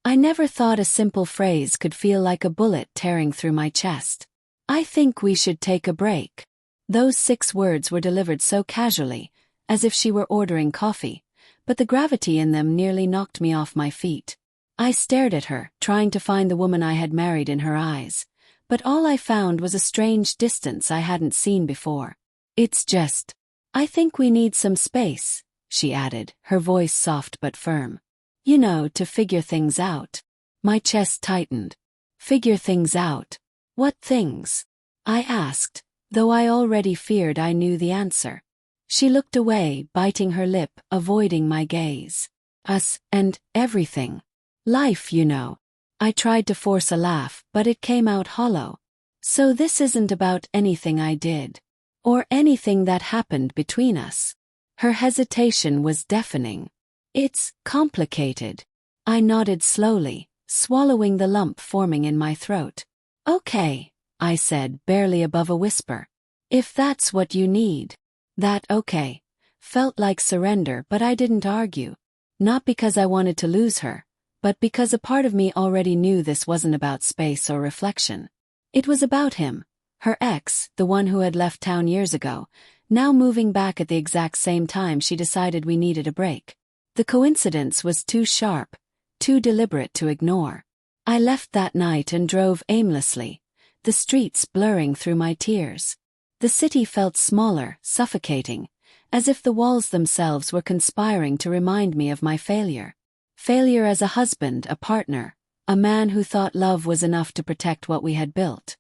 I never thought a simple phrase could feel like a bullet tearing through my chest. I think we should take a break. Those 6 words were delivered so casually, as if she were ordering coffee, but the gravity in them nearly knocked me off my feet. I stared at her, trying to find the woman I had married in her eyes, but all I found was a strange distance I hadn't seen before. It's just, I think we need some space, she added, her voice soft but firm. You know, to figure things out. My chest tightened. Figure things out. What things? I asked, though I already feared I knew the answer. She looked away, biting her lip, avoiding my gaze. Us, and everything. Life, you know. I tried to force a laugh, but it came out hollow. So this isn't about anything I did. Or anything that happened between us. Her hesitation was deafening. It's complicated. I nodded slowly, swallowing the lump forming in my throat. Okay, I said, barely above a whisper. If that's what you need. That okay. Felt like surrender, but I didn't argue. Not because I wanted to lose her, but because a part of me already knew this wasn't about space or reflection. It was about him, her ex, the one who had left town years ago, now moving back at the exact same time she decided we needed a break. The coincidence was too sharp, too deliberate to ignore. I left that night and drove aimlessly, the streets blurring through my tears. The city felt smaller, suffocating, as if the walls themselves were conspiring to remind me of my failure. Failure as a husband, a partner, a man who thought love was enough to protect what we had built.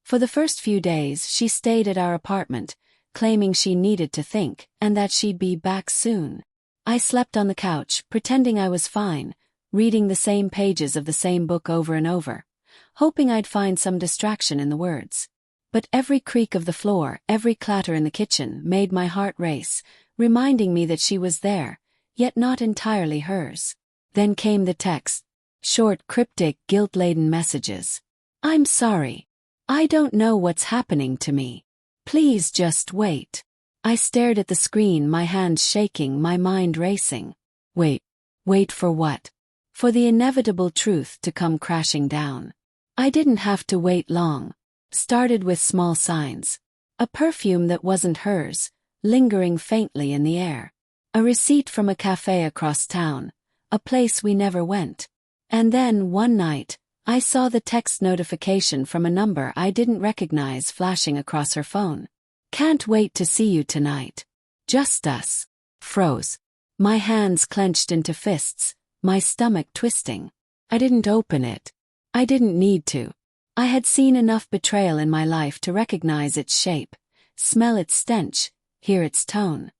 For the first few days she stayed at our apartment, claiming she needed to think, and that she'd be back soon. I slept on the couch, pretending I was fine, reading the same pages of the same book over and over, hoping I'd find some distraction in the words. But every creak of the floor, every clatter in the kitchen made my heart race, reminding me that she was there, yet not entirely hers. Then came the text. Short, cryptic, guilt-laden messages. I'm sorry. I don't know what's happening to me. Please just wait. I stared at the screen, my hands shaking, my mind racing. Wait. Wait for what? For the inevitable truth to come crashing down. I didn't have to wait long. Started with small signs. A perfume that wasn't hers, lingering faintly in the air. A receipt from a cafe across town, a place we never went. And then, one night, I saw the text notification from a number I didn't recognize flashing across her phone. Can't wait to see you tonight. Just us. Froze. My hands clenched into fists, my stomach twisting. I didn't open it. I didn't need to. I had seen enough betrayal in my life to recognize its shape, smell its stench, hear its tone.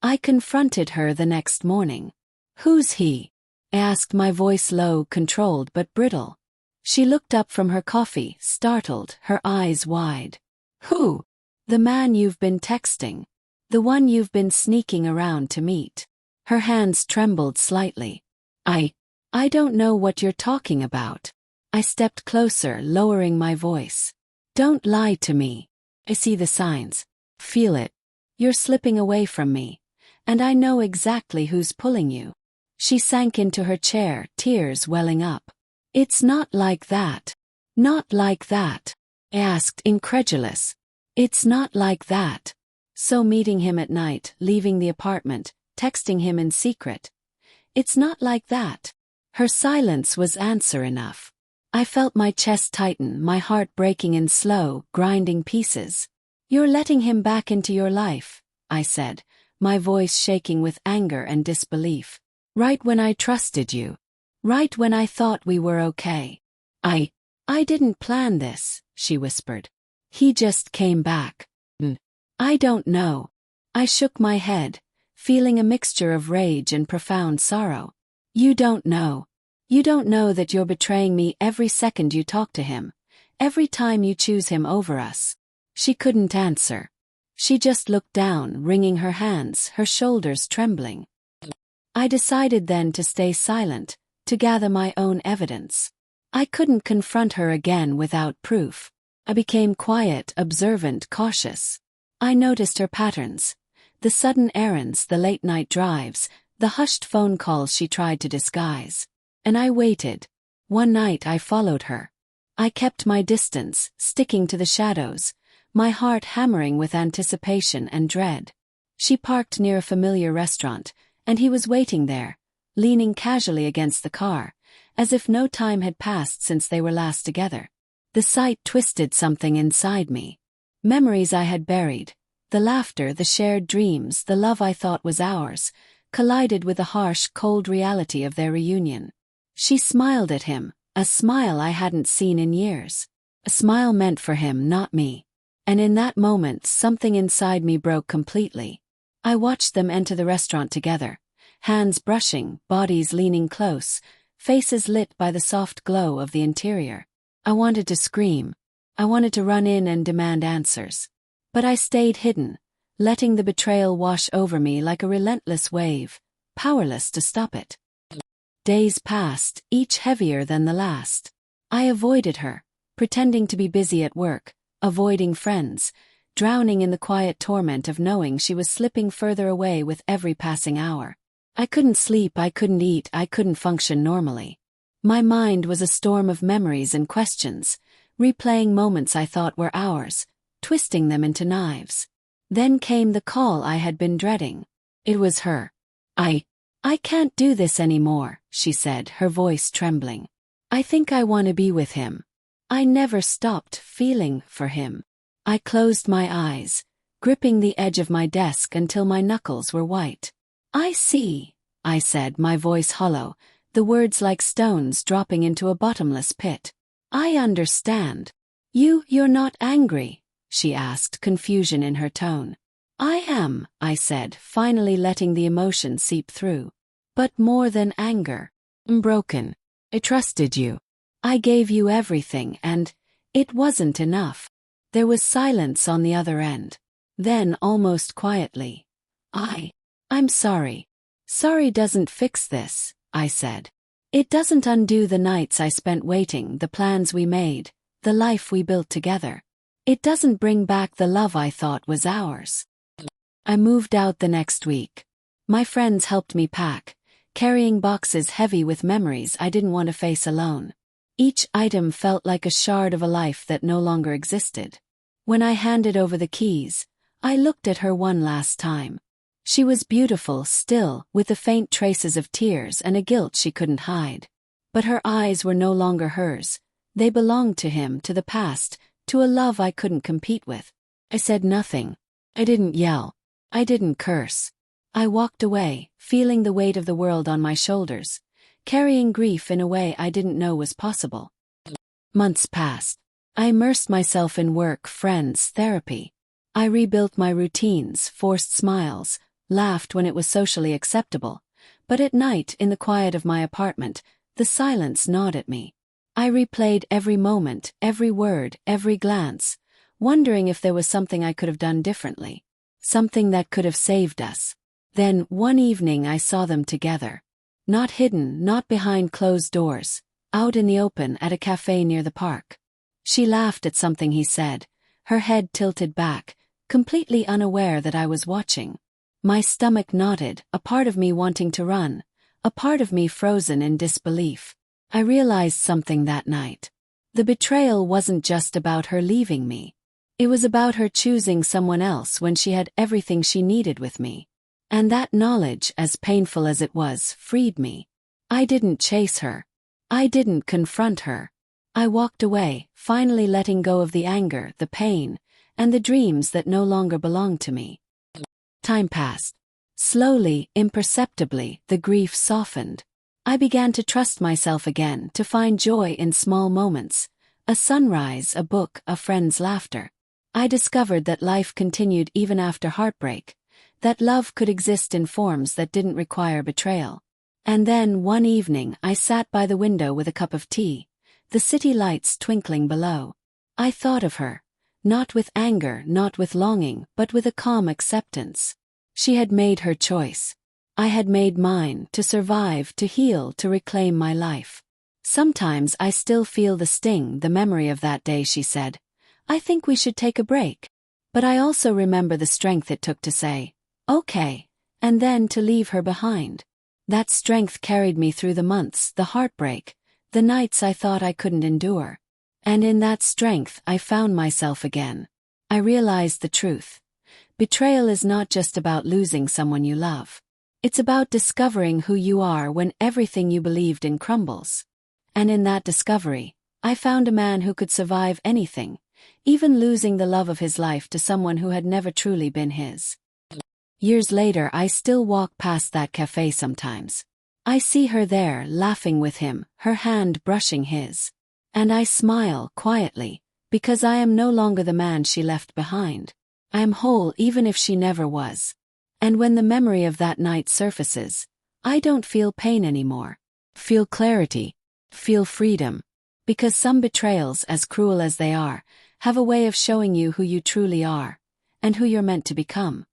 I confronted her the next morning. Who's he? I asked, my voice low, controlled but brittle. She looked up from her coffee, startled, her eyes wide. Who? The man you've been texting. The one you've been sneaking around to meet. Her hands trembled slightly. I don't know what you're talking about. I stepped closer, lowering my voice. Don't lie to me. I see the signs. Feel it. You're slipping away from me. And I know exactly who's pulling you. She sank into her chair, tears welling up. It's not like that. Not like that. I asked, incredulous. It's not like that. So meeting him at night, leaving the apartment, texting him in secret. It's not like that. Her silence was answer enough. I felt my chest tighten, my heart breaking in slow, grinding pieces. You're letting him back into your life, I said, my voice shaking with anger and disbelief. Right when I trusted you. Right when I thought we were okay. I didn't plan this, she whispered. He just came back. I don't know. I shook my head, feeling a mixture of rage and profound sorrow. You don't know. You don't know that you're betraying me every second you talk to him, every time you choose him over us. She couldn't answer. She just looked down, wringing her hands, her shoulders trembling. I decided then to stay silent, to gather my own evidence. I couldn't confront her again without proof. I became quiet, observant, cautious. I noticed her patterns. The sudden errands, the late-night drives, the hushed phone calls she tried to disguise. And I waited. One night I followed her. I kept my distance, sticking to the shadows, my heart hammering with anticipation and dread. She parked near a familiar restaurant, and he was waiting there, leaning casually against the car, as if no time had passed since they were last together. The sight twisted something inside me. Memories I had buried, the laughter, the shared dreams, the love I thought was ours, collided with the harsh, cold reality of their reunion. She smiled at him, a smile I hadn't seen in years. A smile meant for him, not me. And in that moment something inside me broke completely. I watched them enter the restaurant together, hands brushing, bodies leaning close, faces lit by the soft glow of the interior. I wanted to scream. I wanted to run in and demand answers. But I stayed hidden, letting the betrayal wash over me like a relentless wave, powerless to stop it. Days passed, each heavier than the last. I avoided her, pretending to be busy at work, avoiding friends, drowning in the quiet torment of knowing she was slipping further away with every passing hour. I couldn't sleep, I couldn't eat, I couldn't function normally. My mind was a storm of memories and questions, replaying moments I thought were ours, twisting them into knives. Then came the call I had been dreading. It was her. I can't do this anymore, she said, her voice trembling. I think I want to be with him. I never stopped feeling for him. I closed my eyes, gripping the edge of my desk until my knuckles were white. I see, I said, my voice hollow, the words like stones dropping into a bottomless pit. I understand. You're not angry, she asked, confusion in her tone. I am, I said, finally letting the emotion seep through. But more than anger. I'm broken. I trusted you. I gave you everything and it wasn't enough. There was silence on the other end. Then, almost quietly, I'm sorry. Sorry doesn't fix this, I said. It doesn't undo the nights I spent waiting, the plans we made, the life we built together. It doesn't bring back the love I thought was ours. I moved out the next week. My friends helped me pack, carrying boxes heavy with memories I didn't want to face alone. Each item felt like a shard of a life that no longer existed. When I handed over the keys, I looked at her one last time. She was beautiful still, with the faint traces of tears and a guilt she couldn't hide. But her eyes were no longer hers. They belonged to him, to the past, to a love I couldn't compete with. I said nothing. I didn't yell. I didn't curse. I walked away, feeling the weight of the world on my shoulders, carrying grief in a way I didn't know was possible. Months passed. I immersed myself in work, friends, therapy. I rebuilt my routines, forced smiles, laughed when it was socially acceptable. But at night, in the quiet of my apartment, the silence gnawed at me. I replayed every moment, every word, every glance, wondering if there was something I could have done differently. Something that could have saved us. Then, one evening I saw them together. Not hidden, not behind closed doors, out in the open at a cafe near the park. She laughed at something he said, her head tilted back, completely unaware that I was watching. My stomach knotted, a part of me wanting to run, a part of me frozen in disbelief. I realized something that night. The betrayal wasn't just about her leaving me. It was about her choosing someone else when she had everything she needed with me. And that knowledge, as painful as it was, freed me. I didn't chase her. I didn't confront her. I walked away, finally letting go of the anger, the pain, and the dreams that no longer belonged to me. Time passed. Slowly, imperceptibly, the grief softened. I began to trust myself again, to find joy in small moments. A sunrise, a book, a friend's laughter. I discovered that life continued even after heartbreak, that love could exist in forms that didn't require betrayal. And then, one evening, I sat by the window with a cup of tea, the city lights twinkling below. I thought of her, not with anger, not with longing, but with a calm acceptance. She had made her choice. I had made mine, to survive, to heal, to reclaim my life. Sometimes I still feel the sting, the memory of that day, she said. I think we should take a break. But I also remember the strength it took to say, okay, and then to leave her behind. That strength carried me through the months, the heartbreak, the nights I thought I couldn't endure. And in that strength I found myself again. I realized the truth. Betrayal is not just about losing someone you love. It's about discovering who you are when everything you believed in crumbles. And in that discovery, I found a man who could survive anything, even losing the love of his life to someone who had never truly been his. Years later, I still walk past that cafe sometimes. I see her there, laughing with him, her hand brushing his. And I smile quietly, because I am no longer the man she left behind. I am whole even if she never was. And when the memory of that night surfaces, I don't feel pain anymore. Feel clarity. Feel freedom. Because some betrayals, as cruel as they are, have a way of showing you who you truly are, and who you're meant to become.